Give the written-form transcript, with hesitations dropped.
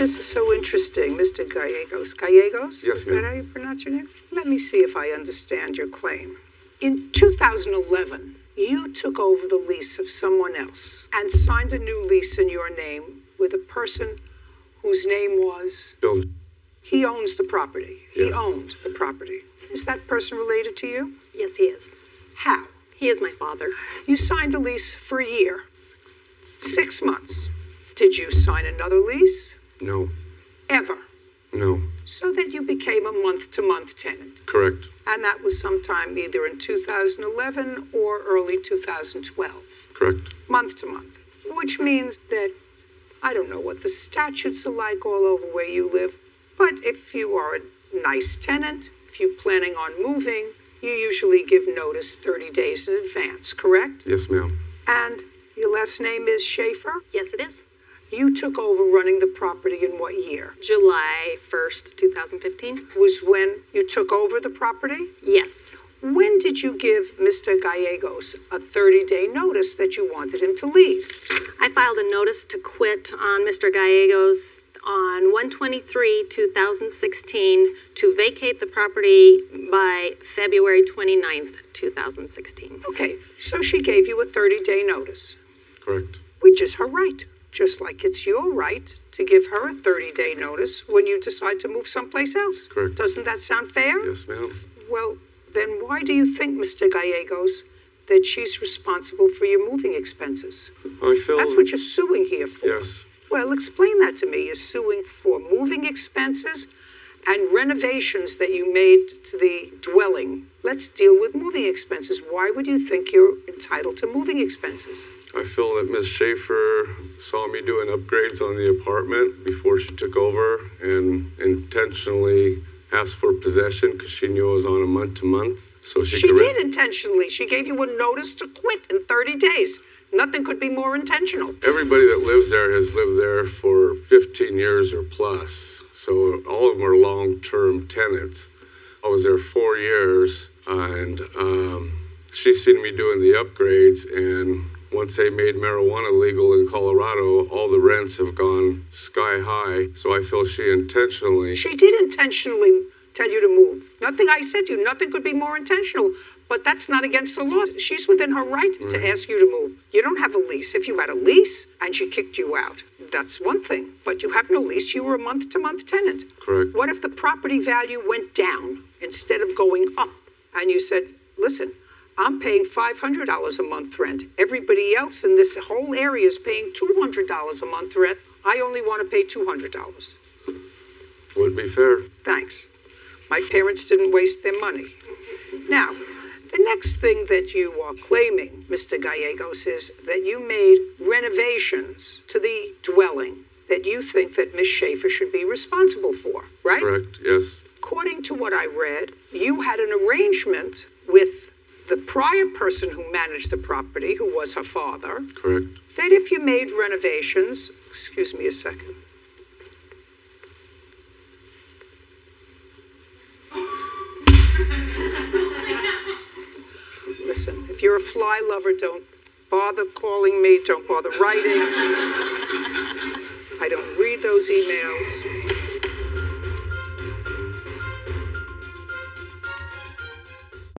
This is so interesting, Mr. Gallegos. Gallegos? Yes, Is that ma'am. how you pronounce your name? Let me see if I understand your claim. In 2011, you took over the lease of someone else and signed a new lease in your name with a person whose name was... Bill. He owns the property. He Yes. owned the property. Is that person related to you? Yes, he is. How? He is my father. You signed a lease for a year. 6 months. Did you sign another lease? No. Ever? No. So that you became a month-to-month tenant. Correct. And that was sometime either in 2011 or early 2012. Correct. Month to month. Which means that, I don't know what the statutes are like all over where you live, but if you are a nice tenant, if you're planning on moving, you usually give notice 30 days in advance, correct? Yes, ma'am. And your last name is Schaefer? Yes, it is. You took over running the property in what year? July 1st, 2015. Was when you took over the property? Yes. When did you give Mr. Gallegos a 30-day notice that you wanted him to leave? I filed a notice to quit on Mr. Gallegos on 1/23/2016 to vacate the property by February 29th, 2016. Okay, so she gave you a 30-day notice, Correct. which is her right, just like it's your right to give her a 30-day notice when you decide to move someplace else. Correct. Doesn't that sound fair? Yes, ma'am. Well, then why do you think, Mr. Gallegos, that she's responsible for your moving expenses? I feel... That's what you're suing here for. Yes. Well, explain that to me. You're suing for moving expenses and renovations that you made to the dwelling. Let's deal with moving expenses. Why would you think you're entitled to moving expenses? I feel that Ms. Schaefer saw me doing upgrades on the apartment before she took over and intentionally asked for possession because she knew it was on a month-to-month. So she could did intentionally. She gave you a notice to quit in 30 days. Nothing could be more intentional. Everybody that lives there has lived there for 15 years or plus. So all of them are long-term tenants. I was there 4 years, and she's seen me doing the upgrades, and once they made marijuana legal in Colorado, all the rents have gone sky high. So I feel she intentionally... She did intentionally tell you to move. Nothing I said to you, nothing could be more intentional. But that's not against the law. She's within her right to ask you to move. You don't have a lease. If you had a lease and she kicked you out, that's one thing. But you have no lease. You were a month-to-month tenant. Correct. What if the property value went down instead of going up? And you said, listen, I'm paying $500 a month rent. Everybody else in this whole area is paying $200 a month rent. I only want to pay $200. Would be fair. Thanks. My parents didn't waste their money. Now, the next thing that you are claiming, Mr. Gallegos, is that you made renovations to the dwelling that you think that Miss Schaefer should be responsible for, right? Correct, yes. According to what I read, you had an arrangement with the prior person who managed the property, who was her father, Correct. that if you made renovations, excuse me a second. Listen, if you're a fly lover, don't bother calling me, don't bother writing. I don't read those emails.